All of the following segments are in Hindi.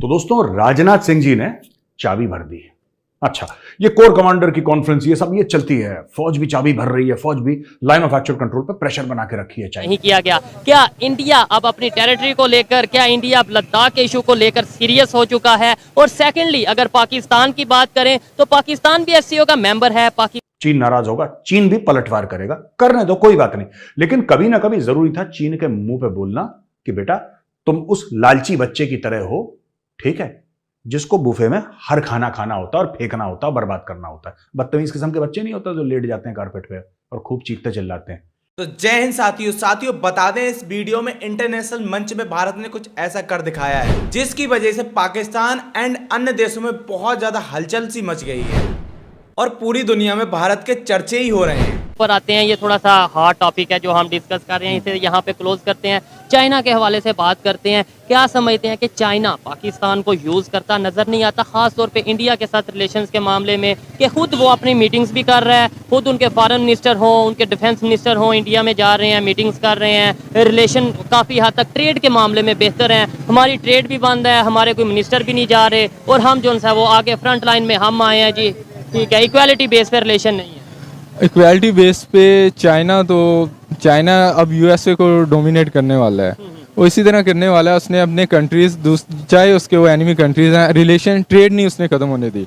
तो दोस्तों राजनाथ सिंह जी ने चाबी भर दी। अच्छा, ये कोर कमांडर की कॉन्फ्रेंस ये सब ये चलती है, फौज भी चाबी भर रही है, फौज भी लाइन ऑफ एक्चुअल कंट्रोल पे प्रेशर बना के रखी है। नहीं किया गया। क्या इंडिया अब अपनी टेरिटरी को लेकर, क्या इंडिया अब लद्दाख के इशू को लेकर सीरियस हो चुका है? और सेकेंडली अगर पाकिस्तान की बात करें तो पाकिस्तान भी एससीओ का मेंबर है। चीन नाराज होगा, चीन भी पलटवार करेगा, करने दो, कोई बात नहीं। लेकिन कभी ना कभी जरूरी था चीन के मुंह पे बोलना कि बेटा तुम उस लालची बच्चे की तरह हो, ठीक है, जिसको बुफे में हर खाना खाना होता है और फेंकना होता है, बर्बाद करना होता है। बदतमीज किस्म के बच्चे नहीं होते जो लेट जाते हैं कारपेट पे और खूब चीखते चिल्लाते हैं। तो जय हिंद साथियों, बता दें इस वीडियो में इंटरनेशनल मंच में भारत ने कुछ ऐसा कर दिखाया है जिसकी वजह से पाकिस्तान एंड अन्य देशों में बहुत ज्यादा हलचल सी मच गई है और पूरी दुनिया में भारत के चर्चे ही हो रहे हैं। पर आते हैं, ये थोड़ा सा हार्ड टॉपिक है जो हम डिस्कस कर रहे हैं, इसे यहाँ पे क्लोज करते हैं। चाइना के हवाले से बात करते हैं। क्या समझते हैं कि चाइना पाकिस्तान को यूज़ करता नज़र नहीं आता, ख़ास तौर पे इंडिया के साथ रिलेशंस के मामले में, कि खुद वो अपनी मीटिंग्स भी कर रहा है, खुद उनके फॉरेन मिनिस्टर हों, उनके डिफेंस मिनिस्टर हों, इंडिया में जा रहे हैं, मीटिंग्स कर रहे हैं, रिलेशन काफ़ी हद तक ट्रेड के मामले में बेहतर हैं। हमारी ट्रेड भी बंद है, हमारे कोई मिनिस्टर भी नहीं जा रहे, और हम जो है वो आगे फ्रंट लाइन में हम आए हैं जी, ठीक है। इक्वालिटी बेस पे रिलेशन नहीं है। इक्वालिटी बेस पे चाइना अब यूएसए को डोमिनेट करने वाला है, वो इसी तरह करने वाला है। उसने अपने कंट्रीज, चाहे उसके वो एनिमी कंट्रीज हैं, रिलेशन ट्रेड नहीं उसने ख़त्म होने दी।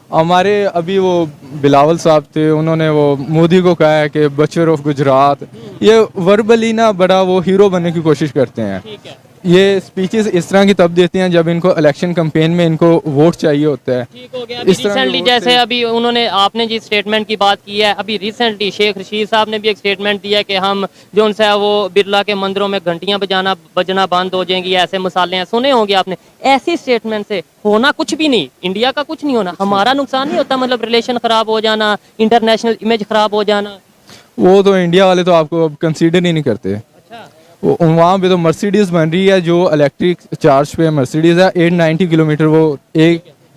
हमारे अभी वो बिलावल साहब थे, उन्होंने वो मोदी को कहा है कि बचर ऑफ गुजरात, ये वर्बली ना बड़ा वो हीरो बनने की कोशिश करते हैं। ये स्पीचेस इस तरह की तब देते हैं जब इनको इलेक्शन कैंपेन में इनको वोट चाहिए होता है। ठीक हो गया। अभी रिसेंटली जैसे अभी उन्होंने, आपने जिस स्टेटमेंट की बात की है, अभी रिसेंटली शेख रशीद साहब ने भी एक स्टेटमेंट दिया कि हम जो उनसे है वो बिरला के मंदिरों में घंटियां बजना बंद हो जाएंगी, ऐसे मसाले हैं, सुने होंगे आपने। ऐसी स्टेटमेंट से होना कुछ भी नहीं, इंडिया का कुछ नहीं होना, हमारा नुकसान नहीं होता, मतलब रिलेशन खराब हो जाना, इंटरनेशनल इमेज खराब हो जाना। वो तो इंडिया वाले तो आपको अब कंसीडर ही नहीं करते। वो वहाँ पे तो मर्सिडीज बन रही है जो इलेक्ट्रिक चार्ज पे मर्सिडीज है, 890 किलोमीटर वो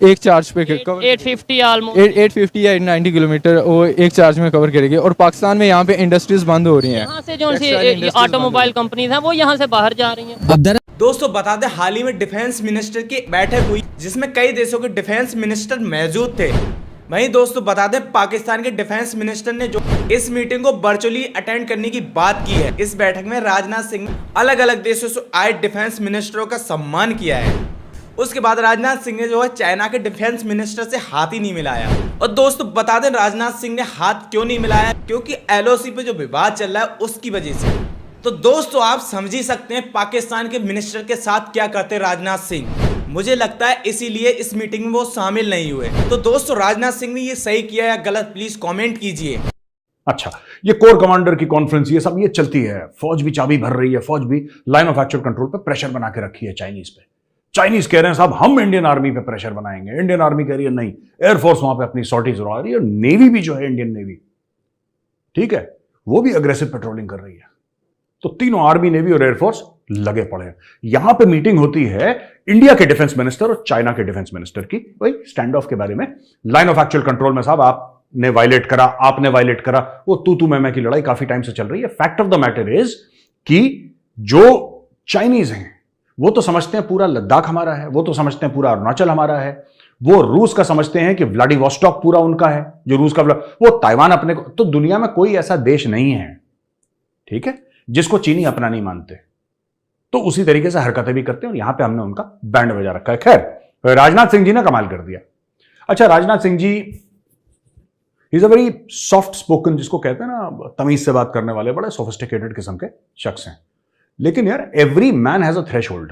एक चार्ज पे 850 ऑलमोस्ट 850 या 890 किलोमीटर वो एक चार्ज में कवर करेगी। और पाकिस्तान में यहाँ पे इंडस्ट्रीज बंद हो रही हैं, यहाँ से जो ऑटोमोबाइल कंपनीज हैं वो यहाँ से बाहर जा रही हैं। दोस्तों बता दें, हाल ही में डिफेंस मिनिस्टर की बैठक हुई जिसमें कई देशों के डिफेंस मिनिस्टर मौजूद थे। वहीं दोस्तों बता दें, पाकिस्तान के डिफेंस मिनिस्टर ने जो इस मीटिंग को वर्चुअली अटेंड करने की बात की है। इस बैठक में राजनाथ सिंह ने अलग अलग देशों से आए डिफेंस मिनिस्टरों का सम्मान किया है। उसके बाद राजनाथ सिंह ने जो है चाइना के डिफेंस मिनिस्टर से हाथ ही नहीं मिलाया। और दोस्तों बता दें, राजनाथ सिंह ने हाथ क्यों नहीं मिलाया, क्योंकि LOC पे जो विवाद चल रहा है उसकी वजह से। तो दोस्तों आप समझ ही सकते हैं पाकिस्तान के मिनिस्टर के साथ क्या करते राजनाथ सिंह। मुझे लगता है इसीलिए इस मीटिंग में वो शामिल नहीं हुए। तो दोस्तों राजनाथ सिंह ने ये सही किया या गलत, प्लीज कमेंट कीजिए। अच्छा, ये कोर कमांडर की कॉन्फ्रेंस ये सब ये चलती है, फौज भी चाबी भर रही है, फौज भी लाइन ऑफ एक्चुअल कंट्रोल पे प्रेशर बना के रखी है चाइनीज पे। चाइनीज कह रहे हैं साहब हम इंडियन आर्मी पे प्रेशर बनाएंगे, इंडियन आर्मी कह रही है नहीं, एयरफोर्स वहां पे अपनी सॉर्टीज उड़ा रही है, नेवी भी जो है इंडियन नेवी, ठीक है, वो भी अग्रेसिव पेट्रोलिंग कर रही है। तो तीनों आर्मी, नेवी और एयरफोर्स लगे पड़े हैं। यहां पे मीटिंग होती है इंडिया के डिफेंस मिनिस्टर और चाइना के डिफेंस मिनिस्टर की, वही स्टैंड ऑफ के बारे में, लाइन ऑफ एक्चुअल कंट्रोल में साहब आपने वायलेट करा, आपने वायलेट करा, वो तू मैं की लड़ाई काफी टाइम से चल रही है। Fact of the matter is कि जो चाइनीज हैं वो तो समझते हैं पूरा लद्दाख हमारा है, वो तो समझते हैं पूरा अरुणाचल हमारा है, वो रूस का समझते हैं कि व्लादिवोस्टॉक पूरा उनका है, जो रूस का, वो ताइवान अपने को। तो दुनिया में कोई ऐसा देश नहीं है, ठीक है, जिसको चीनी अपना नहीं मानते। तो उसी तरीके से हरकतें भी करते हैं और यहां पे हमने उनका बैंड बजा रखा है। खैर, राजनाथ सिंह जी ने कमाल कर दिया। अच्छा, Rajnath Singh ji is a very soft spoken, जिसको कहते हैं ना तमीज से बात करने वाले, बड़े सोफिस्टिकेटेड किस्म के शख्स हैं। लेकिन यार every man has a threshold.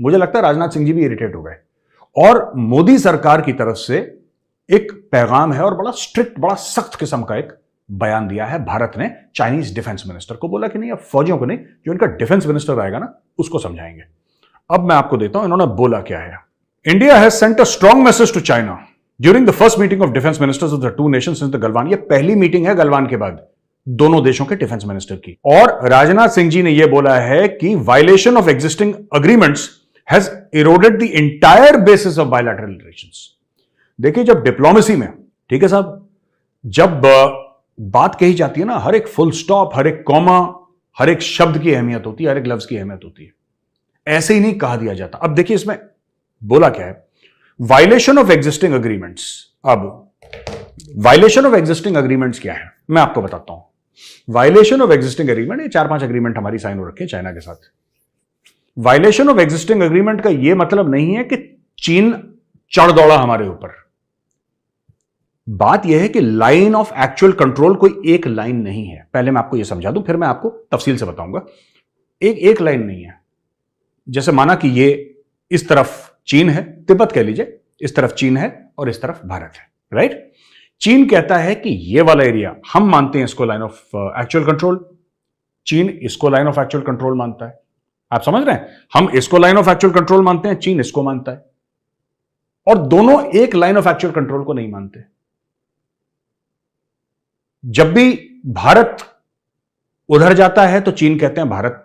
मुझे लगता है राजनाथ सिंह जी भी इरिटेट हो गए और मोदी सरकार की तरफ से एक पैगाम है और बड़ा स्ट्रिक्ट, बड़ा सख्त किस्म का एक बयान दिया है भारत ने चाइनीज डिफेंस मिनिस्टर को। बोला कि नहीं, अब फौजियों को नहीं, जो इनका डिफेंस मिनिस्टर आएगा ना उसको समझाएंगे। अब मैं आपको देता हूं इन्होंने बोला क्या है। India has sent a strong message to China during the first meeting of defence ministers of the two nations since the Galwan. ये पहली मीटिंग है गलवान के बाद दोनों देशों के डिफेंस मिनिस्टर की। और राजनाथ सिंह जी ने यह बोला है कि violation of existing agreements has eroded the entire basis of bilateral relations. देखिए, जब डिप्लोमेसी में, ठीक है साहब, जब बात कही जाती है ना, हर एक फुल स्टॉप, हर एक कॉमा, हर एक शब्द की अहमियत होती है, हर एक लफ्ज की अहमियत होती है। ऐसे ही नहीं कहा दिया जाता। अब देखिए, इसमें बोला क्या है, वायलेशन ऑफ एग्जिस्टिंग एग्रीमेंट्स। अब वायलेशन ऑफ एग्जिस्टिंग एग्रीमेंट्स क्या है, मैं आपको बताता हूं। वायलेशन ऑफ एग्जिस्टिंग एग्रीमेंट, ये 4-5 एग्रीमेंट हमारी साइन हो रखे हैं चाइना के साथ। वायलेशन ऑफ एग्जिस्टिंग एग्रीमेंट का यह मतलब नहीं है कि चीन चढ़ दौड़ा हमारे ऊपर। बात यह है कि लाइन ऑफ एक्चुअल कंट्रोल कोई एक लाइन नहीं है। पहले मैं आपको यह समझा दूं, फिर मैं आपको तफसील से बताऊंगा। एक लाइन नहीं है। जैसे माना कि ये इस तरफ चीन है, तिब्बत कह लीजिए, इस तरफ चीन है और इस तरफ भारत है, राइट। चीन कहता है कि ये वाला एरिया हम मानते हैं इसको लाइन ऑफ एक्चुअल कंट्रोल, चीन इसको लाइन ऑफ एक्चुअल कंट्रोल मानता है। आप समझ रहे हैं, हम इसको लाइन ऑफ एक्चुअल कंट्रोल मानते हैं, चीन इसको मानता है, और दोनों एक लाइन ऑफ एक्चुअल कंट्रोल को नहीं मानते। जब भी भारत उधर जाता है तो चीन कहते हैं भारत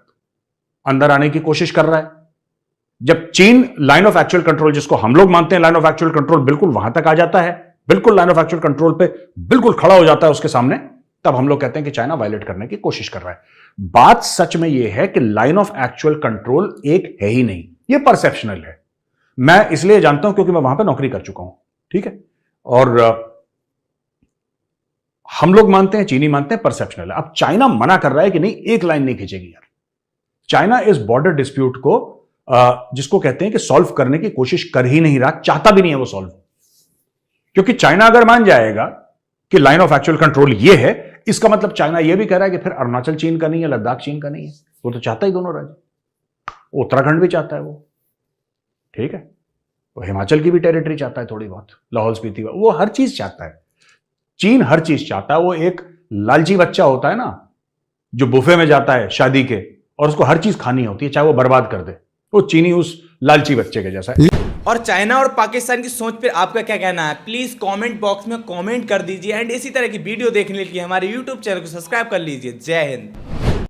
अंदर आने की कोशिश कर रहा है। जब चीन लाइन ऑफ एक्चुअल कंट्रोल, जिसको हम लोग मानते हैं लाइन ऑफ एक्चुअल कंट्रोल, बिल्कुल वहां तक आ जाता है, बिल्कुल लाइन ऑफ एक्चुअल कंट्रोल पे बिल्कुल खड़ा हो जाता है उसके सामने, तब हम लोग कहते हैं कि चाइना वायलेट करने की कोशिश कर रहा है। बात सच में यह है कि लाइन ऑफ एक्चुअल कंट्रोल एक है ही नहीं, यह परसेप्शनल है। मैं इसलिए जानता हूं क्योंकि मैं वहां पर नौकरी कर चुका हूं, ठीक है। और हम लोग मानते हैं, चीनी मानते हैं, परसेप्शनल है। अब चाइना मना कर रहा है कि नहीं, एक लाइन नहीं खींचेगी यार। चाइना इस बॉर्डर डिस्प्यूट को जिसको कहते हैं कि सॉल्व करने की कोशिश कर ही नहीं रहा, चाहता भी नहीं है वो सॉल्व। क्योंकि चाइना अगर मान जाएगा कि लाइन ऑफ एक्चुअल कंट्रोल ये है, इसका मतलब चाइना ये भी कह रहा है कि फिर अरुणाचल चीन का नहीं है, लद्दाख चीन का नहीं है। वो तो चाहता ही दोनों राज्य, उत्तराखंड भी चाहता है वो, ठीक है। वो हिमाचल की भी टेरिटरी चाहता है थोड़ी बहुत, लाहौल स्पीति, वो हर चीज चाहता है। चीन हर चीज चाहता है। वो एक लालची बच्चा होता है ना, जो बुफे में जाता है शादी के और उसको हर चीज खानी होती है, चाहे वो बर्बाद कर दे, वो चीनी उस लालची बच्चे के जैसा है। और चाइना और पाकिस्तान की सोच पर आपका क्या कहना है, प्लीज कमेंट बॉक्स में कमेंट कर दीजिए। एंड इसी तरह की वीडियो देखने के लिए हमारे यूट्यूब चैनल को सब्सक्राइब कर लीजिए। जय हिंद।